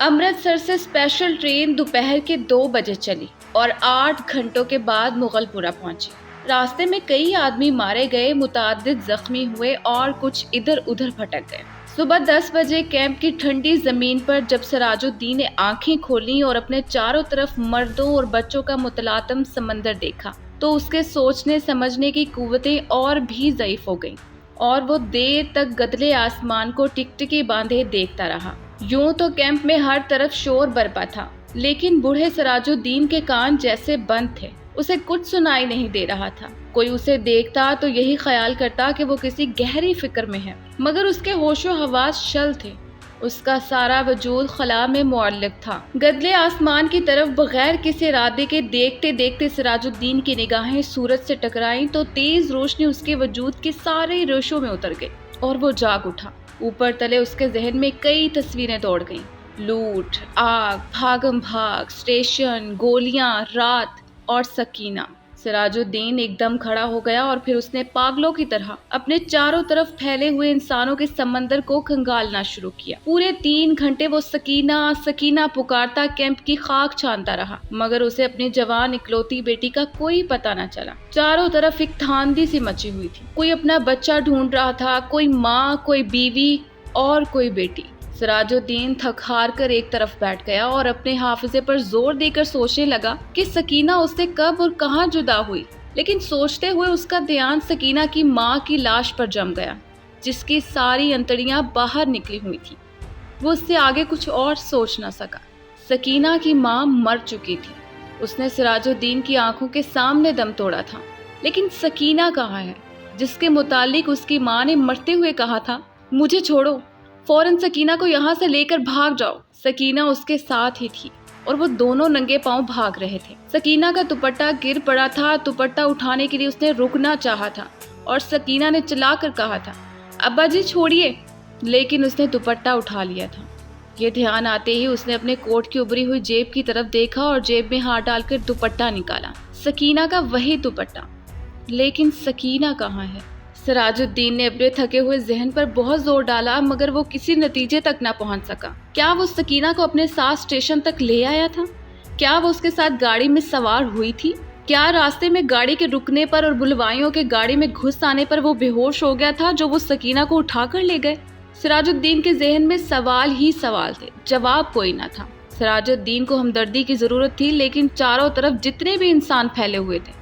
امرتسر سے special train دوپہر کے 2 بجے چلی اور 8 گھنٹوں کے بعد مغل پورہ پہنچی۔ راستے میں کئی آدمی مارے گئے، متعدد زخمی ہوئے اور کچھ ادھر ادھر بھٹک گئے۔ صبح 10 بجے کیمپ کی ٹھنڈی زمین پر جب سراج الدین نے آنکھیں کھولیں اور اپنے چاروں طرف مردوں اور بچوں کا متلاطم سمندر دیکھا تو اس کے سوچنے سمجھنے کی قوتیں اور بھی ضعیف ہو گئیں اور وہ دیر تک گدلے آسمان کو ٹکٹکی باندھے دیکھتا رہا۔ یوں تو کیمپ میں ہر طرف شور برپا تھا، لیکن بوڑھے سراج الدین کے کان جیسے بند تھے۔ اسے کچھ سنائی نہیں دے رہا تھا۔ کوئی اسے دیکھتا تو یہی خیال کرتا کہ وہ کسی گہری فکر میں ہے، مگر اس کے ہوش و حواس شل تھے۔ اس کا سارا وجود خلا میں معلق تھا۔ گدلے آسمان کی طرف بغیر کسی ارادے کے دیکھتے دیکھتے سراج الدین کی نگاہیں سورج سے ٹکرائیں تو تیز روشنی اس کے وجود کے سارے ریشوں میں اتر گئی اور وہ جاگ اٹھا۔ اوپر تلے اس کے ذہن میں کئی تصویریں دوڑ گئیں، لوٹ، آگ، بھاگم بھاگ، اسٹیشن، گولیاں، رات اور سکینہ۔ سراج الدین ایک دم کھڑا ہو گیا اور پھر اس نے پاگلوں کی طرح اپنے چاروں طرف پھیلے ہوئے انسانوں کے سمندر کو کھنگالنا شروع کیا۔ پورے 3 گھنٹے وہ سکینہ سکینہ پکارتا کیمپ کی خاک چھانتا رہا، مگر اسے اپنی جوان اکلوتی بیٹی کا کوئی پتہ نہ چلا۔ چاروں طرف ایک تھاندی سی مچی ہوئی تھی۔ کوئی اپنا بچہ ڈھونڈ رہا تھا، کوئی ماں، کوئی بیوی اور کوئی بیٹی۔ سراج الدین تھک ہار کر ایک طرف بیٹھ گیا اور اپنے حافظے پر زور دے کر سوچنے لگا کہ سکینہ اس سے کب اور کہاں جدا ہوئی، لیکن سوچتے ہوئے اس کا دھیان سکینہ کی ماں کی لاش پر جم گیا، جس کی ساری انتڑیاں باہر نکلی ہوئی تھی۔ وہ اس سے آگے کچھ اور سوچ نہ سکا۔ سکینہ کی ماں مر چکی تھی۔ اس نے سراج الدین کی آنکھوں کے سامنے دم توڑا تھا، لیکن سکینہ کہاں ہے جس کے متعلق اس کی ماں نے مرتے ہوئے کہا تھا، مجھے چھوڑو، فوراً سکینہ کو یہاں سے لے کر بھاگ جاؤ۔ سکینہ اس کے ساتھ ہی تھی اور وہ دونوں ننگے پاؤں بھاگ رہے تھے۔ سکینہ کا دوپٹہ گر پڑا تھا۔ دوپٹہ اٹھانے کے لیے اس نے رکنا چاہا تھا اور سکینہ نے چلا کر کہا تھا، ابا جی چھوڑیے، لیکن اس نے دوپٹہ اٹھا لیا تھا۔ یہ دھیان آتے ہی اس نے اپنے کوٹ کی ابری ہوئی جیب کی طرف دیکھا اور جیب میں ہاتھ ڈال کر دوپٹہ نکالا۔ سکینہ کا وہی دوپٹہ، لیکن سکینہ کہاں ہے؟ سراج الدین نے اپنے تھکے ہوئے ذہن پر بہت زور ڈالا، مگر وہ کسی نتیجے تک نہ پہنچ سکا۔ کیا وہ سکینہ کو اپنے ساتھ اسٹیشن تک لے آیا تھا؟ کیا وہ اس کے ساتھ گاڑی میں سوار ہوئی تھی؟ کیا راستے میں گاڑی کے رکنے پر اور بلوائیوں کے گاڑی میں گھس آنے پر وہ بے ہوش ہو گیا تھا جو وہ سکینہ کو اٹھا کر لے گئے؟ سراج الدین کے ذہن میں سوال ہی سوال تھے، جواب کوئی نہ تھا۔ سراج الدین کو ہمدردی کی ضرورت تھی، لیکن چاروں طرف جتنے بھی انسان پھیلے ہوئے تھے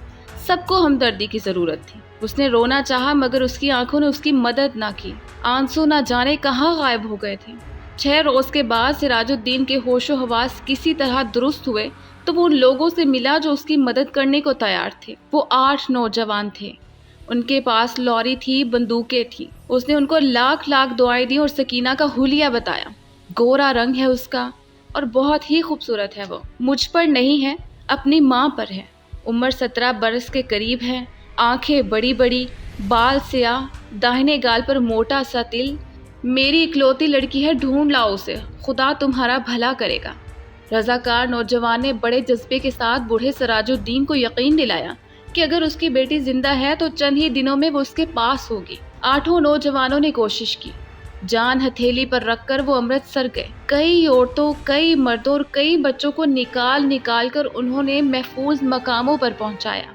سب کو ہمدردی کی ضرورت تھی۔ اس نے رونا چاہا، مگر اس کی آنکھوں نے اس کی مدد نہ کی۔ آنسو نہ جانے کہاں غائب ہو گئے تھے۔ 6 روز کے بعد سراج الدین کے ہوش و حواس کسی طرح درست ہوئے تو وہ ان لوگوں سے ملا جو اس کی مدد کرنے کو تیار تھے۔ وہ 8 نوجوان تھے۔ ان کے پاس لوری تھی، بندوقیں تھیں۔ اس نے ان کو لاکھ دعائیں دی اور سکینہ کا حلیہ بتایا۔ گورا رنگ ہے اس کا اور بہت ہی خوبصورت ہے۔ وہ مجھ پر نہیں ہے، اپنی ماں پر ہے۔ عمر 17 برس کے قریب ہے، آنکھیں بڑی بڑی، بال سیاہ، داہنے گال پر موٹا سا تل۔ میری اکلوتی لڑکی ہے، ڈھونڈ لاؤ اسے، خدا تمہارا بھلا کرے گا۔ رضاکار نوجوان نے بڑے جذبے کے ساتھ بوڑھے سراج الدین کو یقین دلایا کہ اگر اس کی بیٹی زندہ ہے تو چند ہی دنوں میں وہ اس کے پاس ہوگی۔ 8 نوجوانوں نے کوشش کی۔ جان ہتھیلی پر رکھ کر وہ امرتسر گئے۔ کئی عورتوں، کئی مردوں اور کئی بچوں کو نکال کر انہوں نے محفوظ مقاموں پر پہنچایا،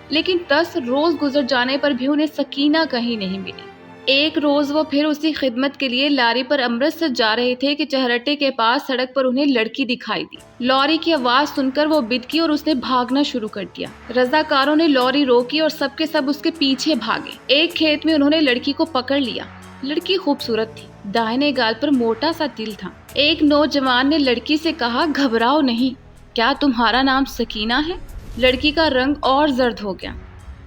لیکن 10 روز گزر جانے پر بھی انہیں سکینہ کہیں نہیں ملی۔ ایک روز وہ پھر اسی خدمت کے لیے لاری پر امرتسر جا رہے تھے کہ چہرٹے کے پاس سڑک پر انہیں لڑکی دکھائی دی۔ لوری کی آواز سن کر وہ بدکی اور اس نے بھاگنا شروع کر دیا۔ رضاکاروں نے لوری روکی اور سب کے سب اس کے پیچھے بھاگے۔ ایک کھیت میں انہوں نے لڑکی کو پکڑ لیا۔ لڑکی خوبصورت تھی، داہنے گال پر موٹا سا تل تھا۔ ایک نوجوان نے لڑکی سے کہا، گھبراؤ نہیں، کیا تمہارا نام سکینہ ہے؟ لڑکی کا رنگ اور زرد ہو گیا۔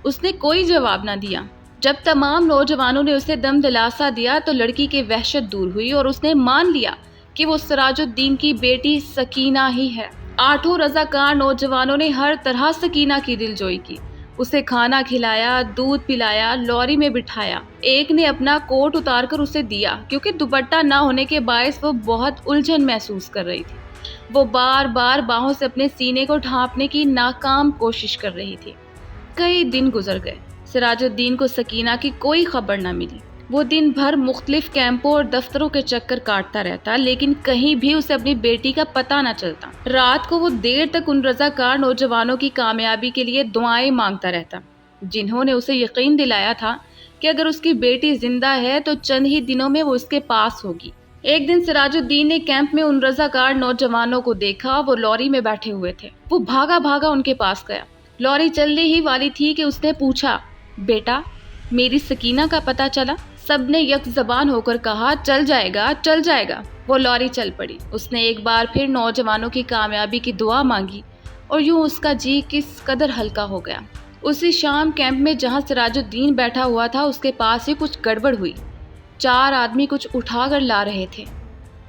اس نے کوئی جواب نہ دیا۔ جب تمام نوجوانوں نے اسے دم دلاسا دیا تو لڑکی کی وحشت دور ہوئی اور اس نے مان لیا کہ وہ سراج الدین کی بیٹی سکینہ ہی ہے۔ 8 رضاکار نوجوانوں نے ہر طرح سکینہ کی دلجوئی کی۔ اسے کھانا کھلایا، دودھ پلایا، لوری میں بٹھایا۔ ایک نے اپنا کوٹ اتار کر اسے دیا کیونکہ دوپٹہ نہ ہونے کے باعث وہ بہت الجھن محسوس کر رہی تھی۔ وہ بار بار باہوں سے اپنے سینے کو ڈھانپنے کی ناکام کوشش کر رہی تھی۔ کئی دن گزر گئے۔ سراج الدین کو سکینہ کی کوئی خبر نہ ملی۔ وہ دن بھر مختلف کیمپوں اور دفتروں کے چکر کاٹتا رہتا، لیکن کہیں بھی اسے اپنی بیٹی کا پتہ نہ چلتا۔ رات کو وہ دیر تک ان رضاکار نوجوانوں کی کامیابی کے لیے دعائیں مانگتا رہتا، جنہوں نے اسے یقین دلایا تھا کہ اگر اس کی بیٹی زندہ ہے تو چند ہی دنوں میں وہ اس کے پاس ہوگی۔ ایک دن سراج الدین نے کیمپ میں ان رضاکار نوجوانوں کو دیکھا، وہ لوری میں بیٹھے ہوئے تھے۔ وہ بھاگا بھاگا ان کے پاس گیا۔ لوری چلنے ہی والی تھی کہ اس نے پوچھا، بیٹا میری سکینہ کا پتہ چلا؟ سب نے یک زبان ہو کر کہا، چل جائے گا چل جائے گا۔ وہ لوری چل پڑی۔ اس نے ایک بار پھر نوجوانوں کی کامیابی کی دعا مانگی اور یوں اس کا جی کس قدر ہلکا ہو گیا۔ اسی شام کیمپ میں جہاں سراج الدین بیٹھا ہوا تھا، اس کے پاس ہی کچھ گڑبڑ ہوئی۔ 4 آدمی کچھ اٹھا کر لا رہے تھے۔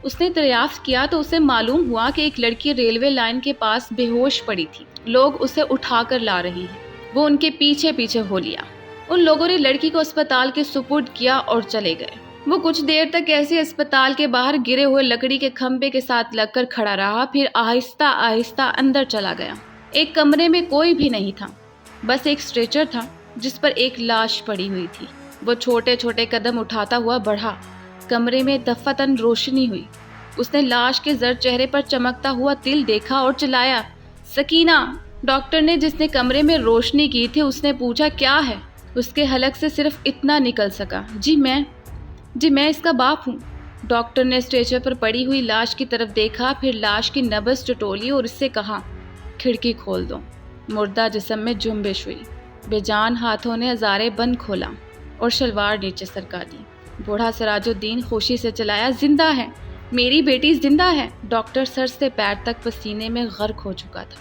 اس نے دریافت کیا تو اسے معلوم ہوا کہ ایک لڑکی ریلوے لائن کے پاس بے ہوش پڑی تھی۔ لوگ اسے اٹھا کر لا رہے ہیں۔ وہ ان کے پیچھے پیچھے ہو لیا۔ ان لوگوں نے لڑکی کو اسپتال کے سپرد کیا اور چلے گئے۔ وہ کچھ دیر تک ایسے اسپتال کے باہر گرے ہوئے لکڑی کے کھمبے کے ساتھ لگ کر کھڑا رہا، پھر آہستہ آہستہ اندر چلا گیا۔ ایک کمرے میں کوئی بھی نہیں تھا، بس ایک اسٹریچر تھا جس پر ایک لاش پڑی ہوئی تھی۔ وہ چھوٹے چھوٹے قدم اٹھاتا ہوا بڑھا۔ کمرے میں دفتن روشنی ہوئی۔ اس نے لاش کے زرد چہرے پر چمکتا ہوا تل دیکھا اور چلایا، سکینہ! ڈاکٹر نے جس نے کمرے میں روشنی کی تھی، اس نے پوچھا، کیا ہے؟ اس کے حلق سے صرف اتنا نکل سکا، جی میں اس کا باپ ہوں۔ ڈاکٹر نے اسٹریچر پر پڑی ہوئی لاش کی طرف دیکھا، پھر لاش کی نبض ٹٹولی اور اس سے کہا، کھڑکی کھول دو۔ مردہ جسم میں جنبش ہوئی۔ بے جان ہاتھوں نے ہزارے بند کھولا اور شلوار نیچے سرکا دی۔ بوڑھا سراج الدین خوشی سے چلایا، زندہ ہے، میری بیٹی زندہ ہے۔ ڈاکٹر سر سے پیر تک پسینے میں غرق ہو چکا تھا۔